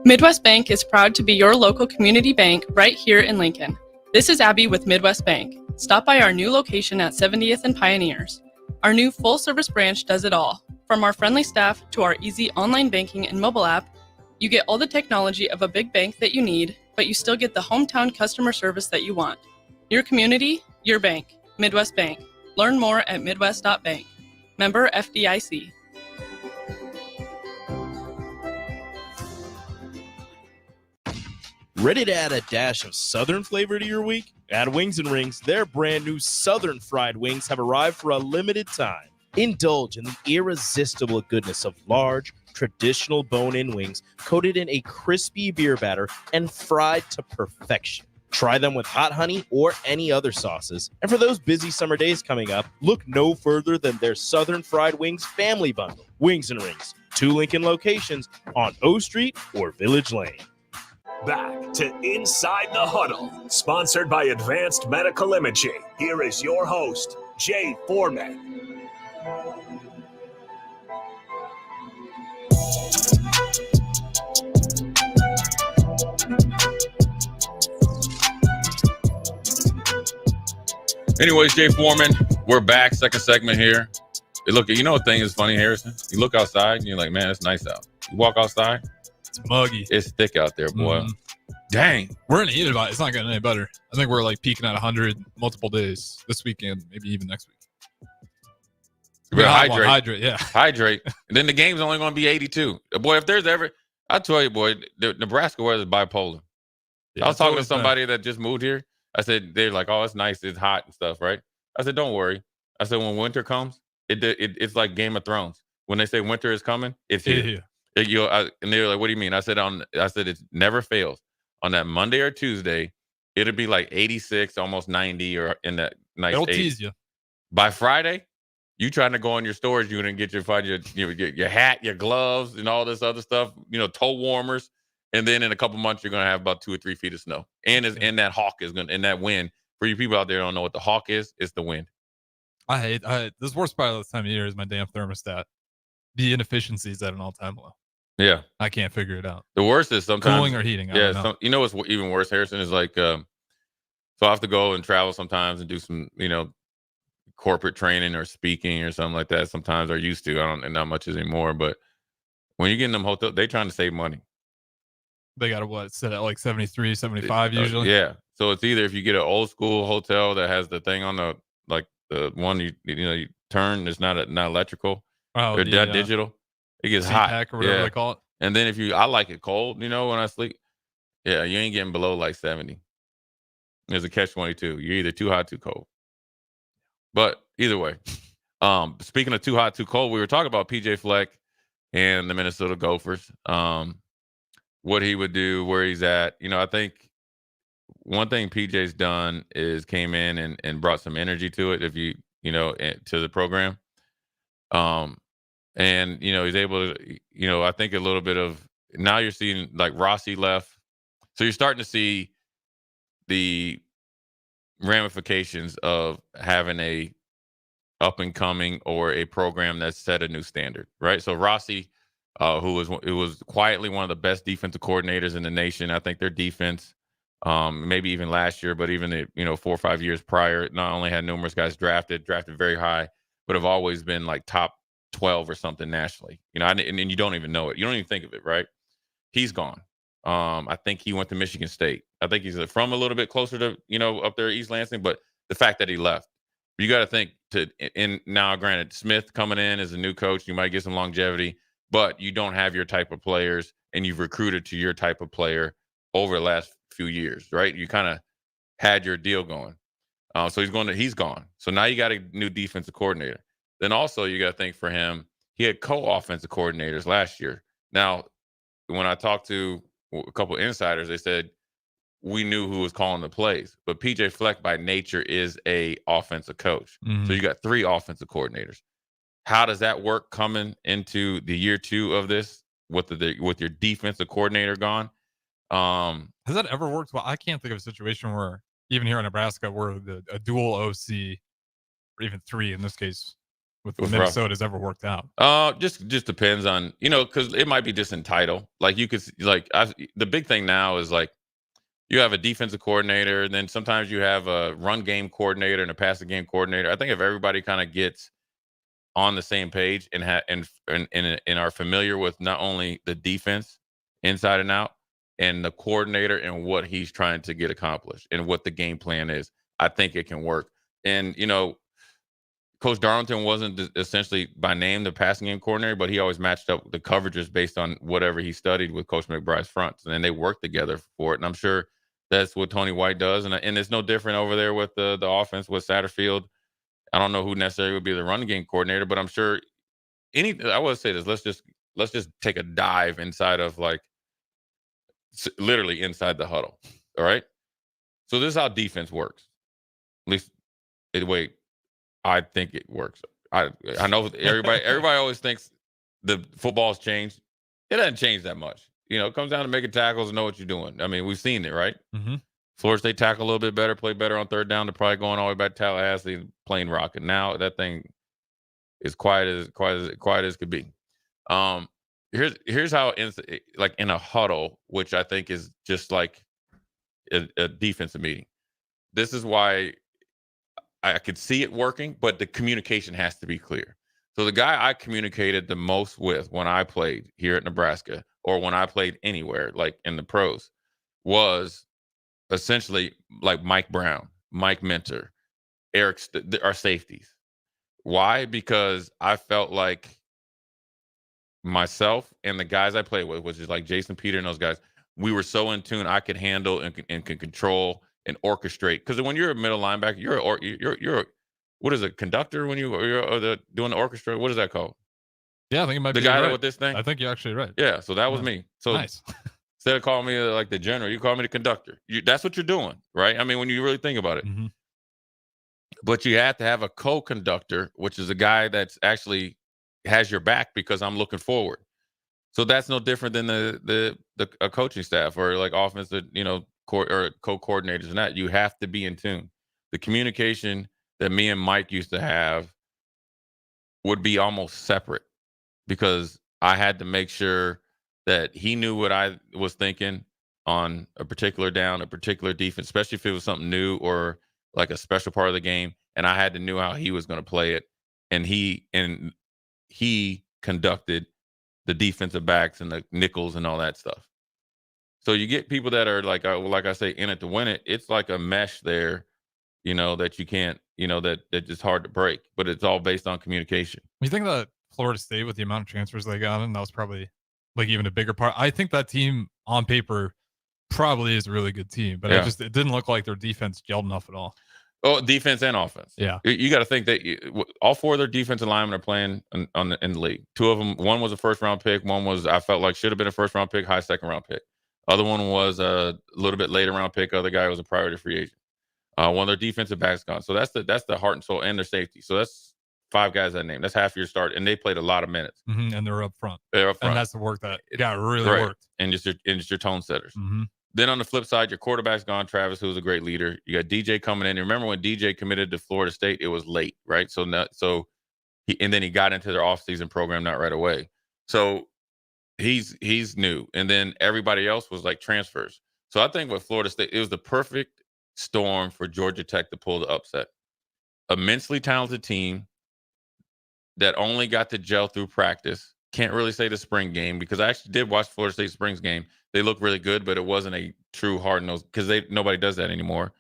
Midwest Bank is proud to be your local community bank right here in Lincoln. This is Abby with Midwest Bank. Stop by our new location at 70th and Pioneers. Our new full-service branch does it all. From our friendly staff to our easy online banking and mobile app, you get all the technology of a big bank that you need, but you still get the hometown customer service that you want. Your community, your bank. Midwest Bank. Learn more at midwest.bank. Member FDIC. Ready to add a dash of Southern flavor to your week? At Wings and Rings, their brand new Southern fried wings have arrived for a limited time. Indulge in the irresistible goodness of large, traditional bone-in wings coated in a crispy beer batter and fried to perfection. Try them with hot honey or any other sauces. And for those busy summer days coming up, look no further than their Southern Fried Wings Family Bundle. Wings and Rings, 2 Lincoln locations on O Street or Village Lane. Back to Inside the Huddle, sponsored by Advanced Medical Imaging. Here is your host, Jay Foreman. Anyways, Jay Foreman, we're back. Second segment here. Hey, look, you know what thing is funny, Harrison? You look outside and you're like, man, it's nice out. You walk outside, it's muggy. It's thick out there, boy. Mm-hmm. Dang. We're in the heat about it. It's not getting any better. I think we're like peaking at 100 multiple days this weekend, maybe even next week. Hydrate. Yeah. Hydrate. And then the game's only going to be 82. Boy, if there's ever, I tell you, boy, the Nebraska weather is bipolar. Yeah, I was talking to somebody that just moved here. I said, they're like, oh, it's nice. It's hot and stuff, right? I said, don't worry. I said, when winter comes, it's like Game of Thrones. When they say winter is coming, it's here. And they were like, what do you mean? I said, it never fails. On that Monday or Tuesday, it'll be like 86, almost 90, or in that nice It'll 80s. tease you. By Friday, you trying to go in your storage unit and get your hat, your gloves, and all this other stuff, toe warmers. And then in a couple months, you're going to have about 2 or 3 feet of snow. And that hawk is going to, and that wind, for you people out there who don't know what the hawk is, it's the wind. I hate this worst part of this time of year is my damn thermostat. The inefficiency is at an all-time low. Yeah. I can't figure it out. The worst is sometimes cooling or heating. I don't know. You know what's even worse, Harrison, is like, so I have to go and travel sometimes and do some, corporate training or speaking or something like that. Sometimes I used to. I don't, and not much anymore. But when you get in them hotels, they trying to save money. They got to set at like 73, 75 usually. Yeah. So it's either if you get an old school hotel that has the thing on the one you turn, it's not electrical. Oh, or digital. It gets hot or whatever they call it. And then I like it cold. When I sleep, you ain't getting below like 70. There's a catch-22. You're either too hot, too cold. But either way, speaking of too hot, too cold, we were talking about PJ Fleck and the Minnesota Gophers. What he would do, where he's at. I think one thing PJ's done is came in and brought some energy to it. To the program. And he's able to, I think a little bit of, now you're seeing like Rossi left. So you're starting to see the ramifications of having a up and coming or a program that's set a new standard, right? So Rossi, who was quietly one of the best defensive coordinators in the nation. I think their defense, maybe even last year, but even 4 or 5 years prior, not only had numerous guys drafted very high, but have always been like top 12 or something nationally. And you don't even know it. You don't even think of it, right? He's gone. I think he went to Michigan State. I think he's from a little bit closer to, up there East Lansing, but the fact that he left, you got to think now, granted, Smith coming in as a new coach, you might get some longevity, but you don't have your type of players and you've recruited to your type of player over the last few years, right? You kind of had your deal going. So he's gone. So now you got a new defensive coordinator. Then also you got to think for him, he had co-offensive coordinators last year. Now, when I talked to a couple of insiders, they said we knew who was calling the plays, but PJ Fleck by nature is a offensive coach. Mm-hmm. So you got 3 offensive coordinators. How does that work coming into the year 2 of this with your defensive coordinator gone? Has that ever worked? Well, I can't think of a situation where even here in Nebraska, where a dual OC, or even 3 in this case, with Minnesota has ever worked out. Just depends on, because it might be just in title. Like you could the big thing now is like you have a defensive coordinator, and then sometimes you have a run game coordinator and a passing game coordinator. I think if everybody kind of gets on the same page and are familiar with not only the defense inside and out and the coordinator and what he's trying to get accomplished and what the game plan is, I think it can work. And, Coach Darlington wasn't essentially by name the passing game coordinator, but he always matched up the coverages based on whatever he studied with Coach McBride's fronts. And then they worked together for it. And I'm sure that's what Tony White does. And it's no different over there with the offense with Satterfield. I don't know who necessarily would be the run game coordinator, but I'm sure I would say this. Let's just take a dive inside of like literally inside the huddle. All right. So this is how defense works. At least I think it works. I know everybody always thinks the football's changed. It hasn't changed that much. It comes down to making tackles and know what you're doing. I mean, we've seen it, right? Mm-hmm. Florida State tackle a little bit better, play better on third down. They're probably going all the way back to Tallahassee, playing rocket. Now that thing is quiet as could be. Here's how like in a huddle, which I think is just like a defensive meeting. This is why I could see it working, but the communication has to be clear. So the guy I communicated the most with when I played here at Nebraska or when I played anywhere, like in the pros, was essentially like Mike Brown, Mike Minter, Eric, our safeties. Why? Because I felt like myself and the guys I played with, which is like Jason Peter and those guys, we were so in tune. I could handle and can control and orchestrate. Because when you're a middle linebacker, you're what is it, conductor when you're doing the orchestra? What is that called? Yeah, I think it might the be guy right. with this thing. I think you're actually right. Yeah, so that was me. So nice. Instead of calling me like the general, you call me the conductor. That's what you're doing, right? I mean, when you really think about it. Mm-hmm. But you have to have a co-conductor, which is a guy that's actually has your back because I'm looking forward. So that's no different than the coaching staff or like offensive, or co-coordinators and that. You have to be in tune. The communication that me and Mike used to have would be almost separate because I had to make sure that he knew what I was thinking on a particular down, a particular defense, especially if it was something new or like a special part of the game. And I had to know how he was going to play it. And he conducted the defensive backs and the nickels and all that stuff. So you get people that are like I say, in it to win it. It's like a mesh there, that you can't, that it's hard to break, but it's all based on communication. You think that Florida State, with the amount of transfers they got in, that was probably like even a bigger part. I think that team on paper probably is a really good team, but it didn't look like their defense gelled enough at all. Oh, defense and offense. Yeah. You got to think that all four of their defensive linemen are playing in the league. Two of them, one was a first-round pick. One was, I felt like, should have been a first-round pick, high second-round pick. Other one was a little bit later-round pick. Other guy was a priority free agent. One of their defensive backs gone. So that's the heart and soul and their safety. So that's 5 guys that name. That's half your start. And they played a lot of minutes. Mm-hmm. And they're up front. And that's the work that really worked. And just your tone setters. Mm-hmm. Then on the flip side, your quarterback's gone, Travis, who's a great leader. You got DJ coming in. Remember when DJ committed to Florida State? It was late, right? So then he got into their offseason program not right away. So he's new. And then everybody else was like transfers. So I think with Florida State, it was the perfect storm for Georgia Tech to pull the upset. Immensely talented team that only got to gel through practice. Can't really say the spring game because I actually did watch Florida State Springs game. They looked really good, but it wasn't a true hard-nosed because nobody does that anymore.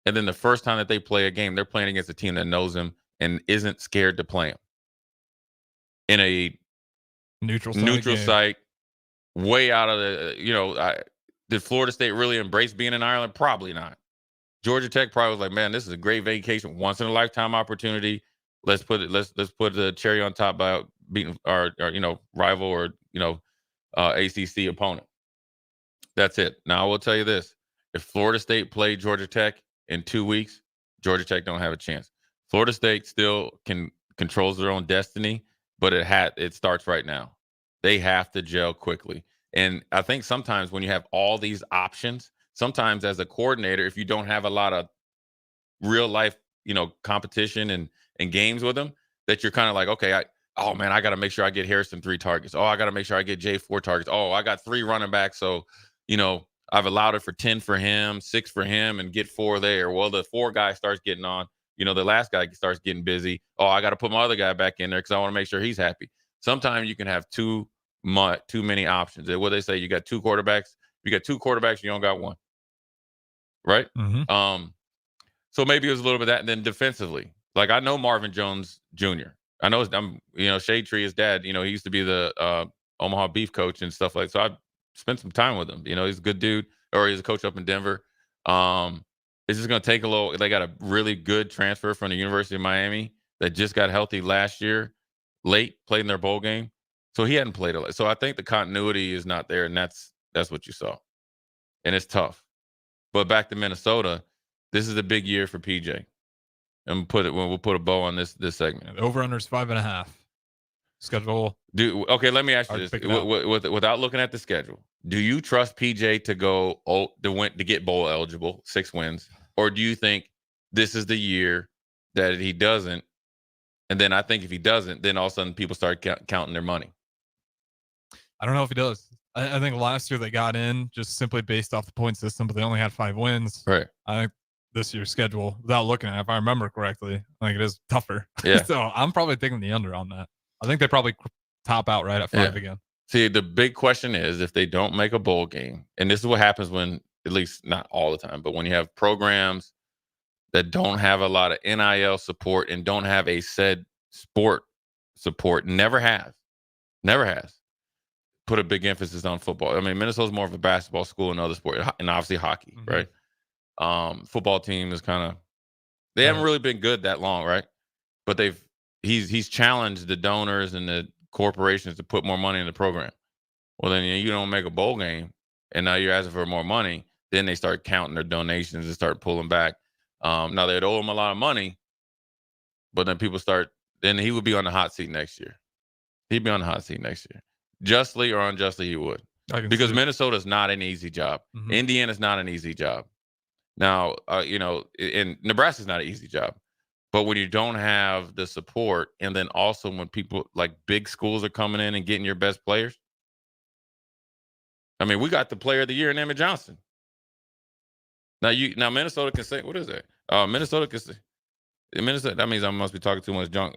And then the first time that they play a game, they're playing against a team that knows them and isn't scared to play them in a neutral site, way out of the. Did Florida State really embrace being in Ireland? Probably not. Georgia Tech probably was like, man, this is a great vacation, once in a lifetime opportunity. Let's put the cherry on top by beating our rival or ACC opponent. That's it. Now I will tell you this: if Florida State played Georgia Tech in 2 weeks, Georgia Tech don't have a chance. Florida State still controls their own destiny, but it starts right now. They have to gel quickly, and I think sometimes when you have all these options, sometimes as a coordinator, if you don't have a lot of real life competition and games with them, that you're kind of like, okay, I got to make sure I get Harrison 3 targets. Oh, I got to make sure I get Jay 4 targets. Oh, I got 3 running backs. So, I've allowed it for 10 for him, 6 for him, and get 4 there. Well, the 4 guy starts getting on. The last guy starts getting busy. Oh, I got to put my other guy back in there because I want to make sure he's happy. Sometimes you can have too many options. What they say, you got 2 quarterbacks. You got 2 quarterbacks, you don't got 1. Right? Mm-hmm. So maybe it was a little bit of that. And then defensively, like I know Marvin Jones Jr. I know Shade Tree, his dad, he used to be the Omaha Beef coach and stuff like that. So I spent some time with him. He's a good dude, or he's a coach up in Denver. It's just going to take a little. They got a really good transfer from the University of Miami that just got healthy last year, late, played in their bowl game. So he hadn't played a lot. So I think the continuity is not there, and that's what you saw. And it's tough. But back to Minnesota, this is a big year for PJ. And we'll put a bow on this segment. Over-under is 5.5. Schedule. Okay, let me ask you this. Without looking at the schedule, do you trust PJ to go to get bowl eligible, 6 wins? Or do you think this is the year that he doesn't? And then I think if he doesn't, then all of a sudden people start counting their money. I don't know if he does. I think last year they got in just simply based off the point system, but they only had 5 wins. Right. I think this year's schedule, without looking at it, if I remember correctly, I think it is tougher. Yeah. So I'm probably taking the under on that. I think they probably top out right at 5 again. See, the big question is if they don't make a bowl game, and this is what happens when, at least not all the time, but when you have programs that don't have a lot of NIL support and don't have a said sport support, never has, put a big emphasis on football. I mean, Minnesota's more of a basketball school and other sports, and obviously hockey, right? Football team is kind of, they haven't really been good that long, right? But he's challenged the donors and the corporations to put more money in the program. Well, then you don't make a bowl game, and now you're asking for more money. Then they start counting their donations and start pulling back. Now they'd owe him a lot of money, but then then he would be on the hot seat next year. He'd be on the hot seat next year. Justly or unjustly, he would. Because Minnesota's not an easy job. Indiana's not an easy job. Now, and Nebraska's not an easy job. But when you don't have the support, and then also when people like big schools are coming in and getting your best players. I mean, we got the player of the year in Emmett Johnson. Now Minnesota can say, what is that? Minnesota can say, that means I must be talking too much junk.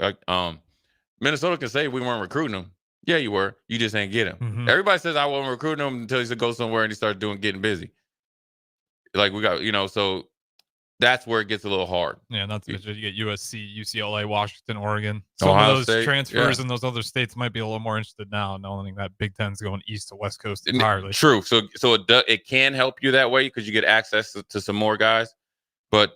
Minnesota can say we weren't recruiting him. Yeah, you were. You just ain't get him. Everybody says I wasn't recruiting him until he go somewhere and he starts getting busy. Like we got, so that's where it gets a little hard. Yeah, not to mention you get USC, UCLA, Washington, Oregon. Some Ohio of those State, transfers in those other states might be a little more interested now, knowing that Big Ten's going east to West Coast entirely. True. So it can help you that way because you get access to some more guys, but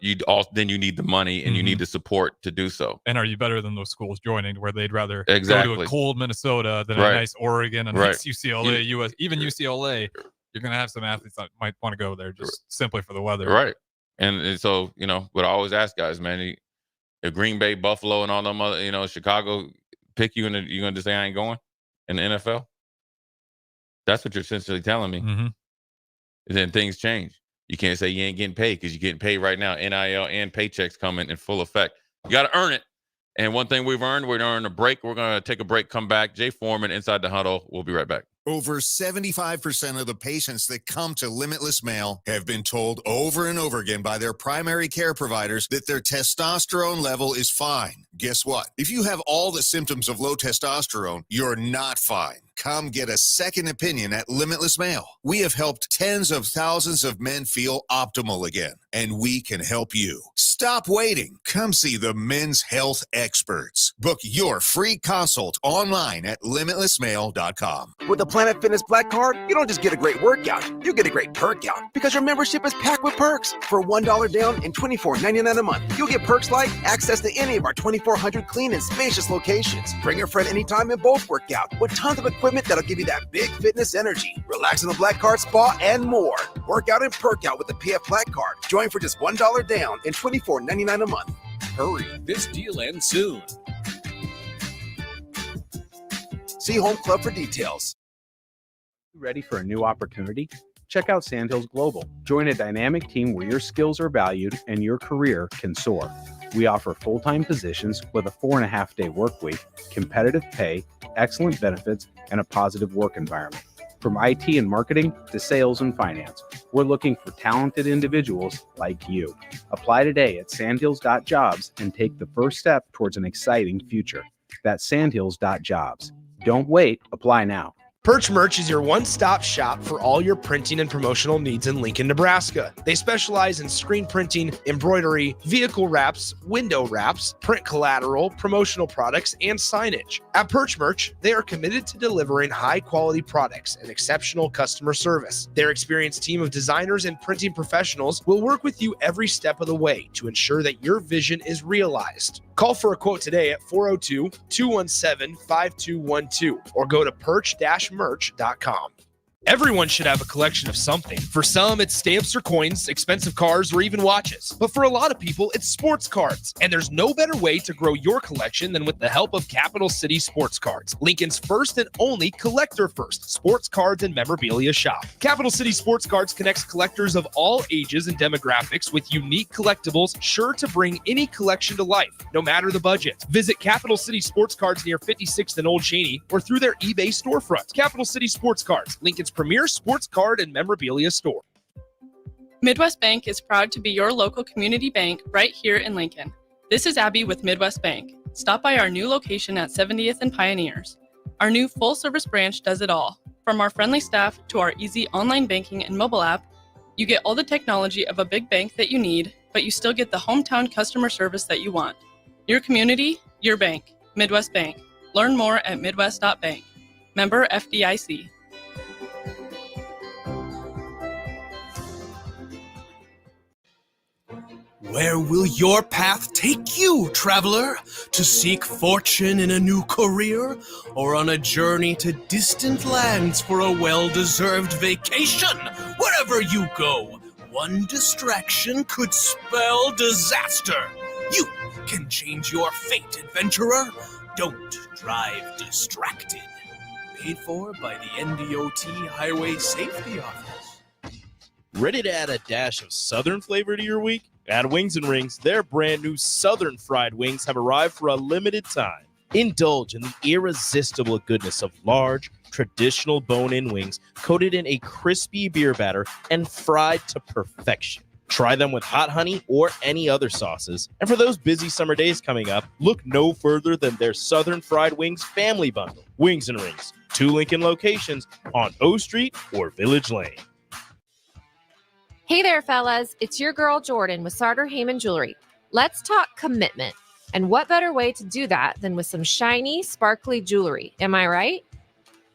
then you need the money and you need the support to do so. And are you better than those schools joining where they'd rather go to a cold Minnesota than a nice Oregon, a nice UCLA, even UCLA? You're going to have some athletes that might want to go there just simply for the weather. Right. And so, but I always ask guys, man, if Green Bay, Buffalo, and all them other, Chicago pick you and you're going to say I ain't going in the NFL? That's what you're essentially telling me. And then things change. You can't say you ain't getting paid because you're getting paid right now. NIL and paychecks coming in full effect. You got to earn it. And one thing we're going to earn a break. We're going to take a break, come back. Jay Foreman, Inside the Huddle. We'll be right back. Over 75% of the patients that come to Limitless Male have been told over and over again by their primary care providers that their testosterone level is fine. Guess what? If you have all the symptoms of low testosterone, you're not fine. Come get a second opinion at Limitless Male. We have helped tens of thousands of men feel optimal again, and we can help you. Stop waiting. Come see the men's health experts. Book your free consult online at limitlessmale.com. With the Planet Fitness Black Card, you don't just get a great workout, you get a great perk out because your membership is packed with perks. For $1 down and $24.99 a month, you'll get perks like access to any of our 2,400 clean and spacious locations. Bring a friend anytime and both work out with tons of equipment that'll give you that big fitness energy. Relax in the Black Card spa and more. Work out and perk out with the PF Black Card. Join for just $1 down and $24.99 a month. Hurry. This deal ends soon. See Home Club for details. Ready for a new opportunity? Check out Sandhills Global. Join a dynamic team where your skills are valued and your career can soar. We offer full-time positions with a 4.5-day work week, competitive pay, excellent benefits, and a positive work environment. From IT and marketing to sales and finance, we're looking for talented individuals like you. Apply today at sandhills.jobs and take the first step towards an exciting future. That's sandhills.jobs. Don't wait, apply now. Perch Merch is your one-stop shop for all your printing and promotional needs in Lincoln, Nebraska. They specialize in screen printing, embroidery, vehicle wraps, window wraps, print collateral, promotional products, and signage. At Perch Merch, they are committed to delivering high-quality products and exceptional customer service. Their experienced team of designers and printing professionals will work with you every step of the way to ensure that your vision is realized. Call for a quote today at 402-217-5212 or go to perch-merch.com. Everyone should have a collection of something. For some, it's stamps or coins, expensive cars, or even watches. But for a lot of people, it's sports cards. And there's no better way to grow your collection than with the help of Capital City Sports Cards, Lincoln's first and only collector-first sports cards and memorabilia shop. Capital City Sports Cards connects collectors of all ages and demographics with unique collectibles sure to bring any collection to life, no matter the budget. Visit Capital City Sports Cards near 56th and Old Cheney or through their eBay storefront. Capital City Sports Cards, Lincoln's premier sports card and memorabilia store. Midwest Bank is proud to be your local community bank right here in Lincoln. This is Abby with Midwest Bank. Stop by our new location at 70th and Pioneers. Our new full-service branch does it all. From our friendly staff to our easy online banking and mobile app, you get all the technology of a big bank that you need, but you still get the hometown customer service that you want. Your community, your bank. Midwest Bank. Learn more at midwest.bank. Member FDIC. Where will your path take you, traveler? To seek fortune in a new career? Or on a journey to distant lands for a well-deserved vacation? Wherever you go, one distraction could spell disaster. You can change your fate, adventurer. Don't drive distracted. Paid for by the NDOT Highway Safety Office. Ready to add a dash of Southern flavor to your week? At Wings and Rings, their brand new Southern fried wings have arrived for a limited time. Indulge in the irresistible goodness of large, traditional bone-in wings coated in a crispy beer batter and fried to perfection. Try them with hot honey or any other sauces. And for those busy summer days coming up, look no further than their Southern Fried Wings Family Bundle. Wings and Rings, 2 Lincoln locations on O Street or Village Lane. Hey there, fellas. It's your girl, Jordan, with Sartor Heyman Jewelry. Let's talk commitment. And what better way to do that than with some shiny, sparkly jewelry? Am I right?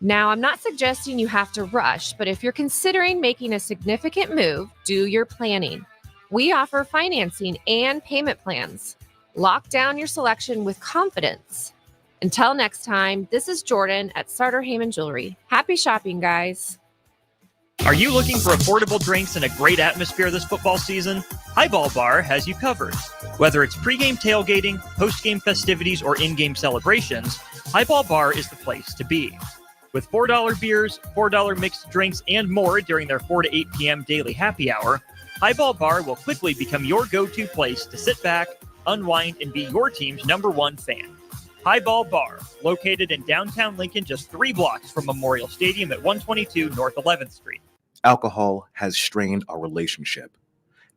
Now, I'm not suggesting you have to rush, but if you're considering making a significant move, do your planning. We offer financing and payment plans. Lock down your selection with confidence. Until next time, this is Jordan at Sartor Heyman Jewelry. Happy shopping, guys. Are you looking for affordable drinks and a great atmosphere this football season? Highball Bar has you covered. Whether it's pregame tailgating, postgame festivities, or in-game celebrations, Highball Bar is the place to be. With $4 beers, $4 mixed drinks, and more during their 4 to 8 p.m. daily happy hour, Highball Bar will quickly become your go-to place to sit back, unwind, and be your team's #1 fan. Highball Bar, located in downtown Lincoln, just 3 blocks from Memorial Stadium at 122 North 11th Street. Alcohol has strained our relationship.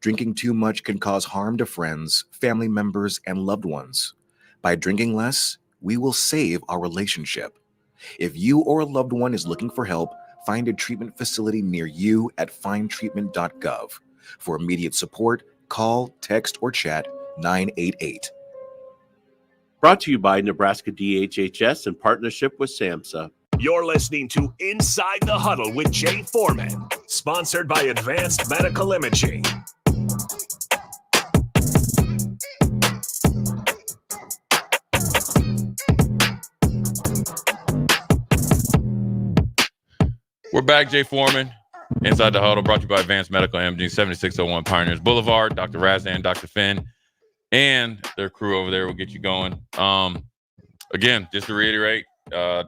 Drinking too much can cause harm to friends, family members, and loved ones. By drinking less, we will save our relationship. If you or a loved one is looking for help, find a treatment facility near you at findtreatment.gov. For immediate support, call, text, or chat 988. Brought to you by Nebraska DHHS in partnership with SAMHSA. You're listening to Inside the Huddle with Jay Foreman, sponsored by Advanced Medical Imaging. We're back, Jay Foreman. Inside the Huddle, brought to you by Advanced Medical Imaging, 7601 Pioneers Boulevard. Dr. Razdan, Dr. Finn, and their crew over there will get you going. Again, just to reiterate,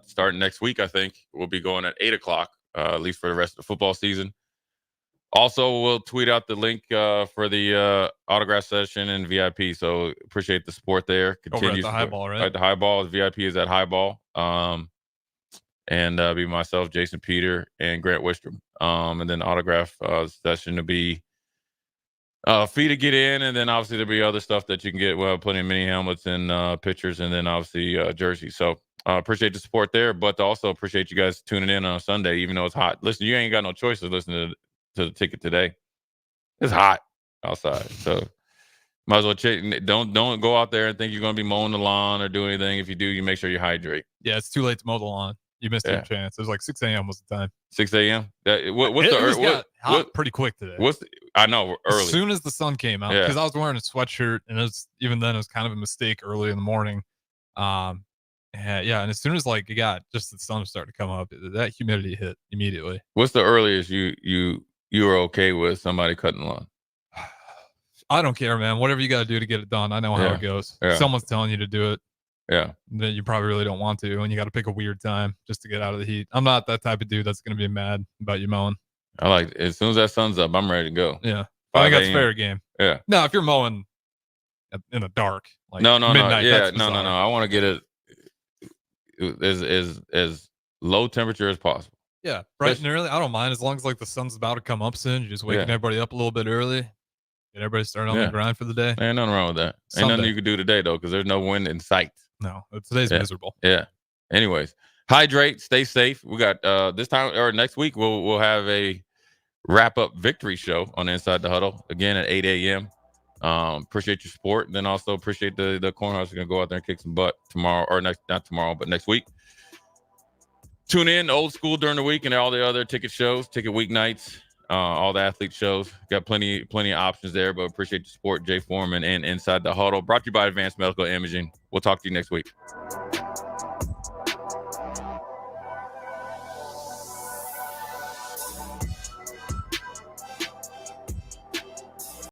starting next week, I think we'll be going at 8 o'clock, at least for the rest of the football season. Also, we'll tweet out the link for the autograph session and VIP. So appreciate the support there. Over at the Highball, right? At the Highball. The VIP is at Highball. And be myself, Jason Peter, and Grant Wistrom. And then autograph session to be fee to get in, and then obviously there'll be other stuff that you can get. Well, plenty of mini helmets and pictures, and then obviously jerseys. So Appreciate the support there, but also appreciate you guys tuning in on a Sunday, even though it's hot. Listen, you ain't got no choice of listening to the ticket today. It's hot outside, so might as well check. Don't go out there and think you're going to be mowing the lawn or do anything. If you do, you make sure you hydrate. Yeah, it's too late to mow the lawn. You missed your chance. It was like 6 a.m. was the time. 6 a.m. What's got hot pretty quick today. I know early. As soon as the sun came out, because I was wearing a sweatshirt, and even then it was kind of a mistake early in the morning. And as soon as like it got just the sun started to come up, that humidity hit immediately. What's the earliest you were okay with somebody cutting the lawn? I don't care, man. Whatever you got to do to get it done. I know how it goes. Yeah. Someone's telling you to do it. Yeah. Then you probably really don't want to, and you got to pick a weird time just to get out of the heat. I'm not that type of dude that's going to be mad about you mowing. I like as soon as that sun's up, I'm ready to go. Yeah. I think that's fair game. Yeah. Now, if you're mowing in the dark, like no. midnight, Yeah, no. I want to get it as low temperature as possible. Yeah, bright and early. I don't mind as long as like the sun's about to come up soon. You're just waking everybody up a little bit early. Get everybody started on the grind for the day. Ain't nothing wrong with that. Ain't nothing you can do today though, because there's no wind in sight. No, today's miserable. Yeah. Anyways, hydrate, stay safe. We got this time or next week we'll have a wrap up victory show on Inside the Huddle again at 8 a.m. Appreciate your support, and then also appreciate the Cornhuskers are gonna go out there and kick some butt tomorrow, or not tomorrow, but next week. Tune in Old School during the week and all the other ticket shows, ticket weeknights, all the athlete shows. Got plenty of options there, but appreciate the support. Jay Foreman and Inside the Huddle, brought to you by Advanced Medical Imaging. We'll talk to you next week.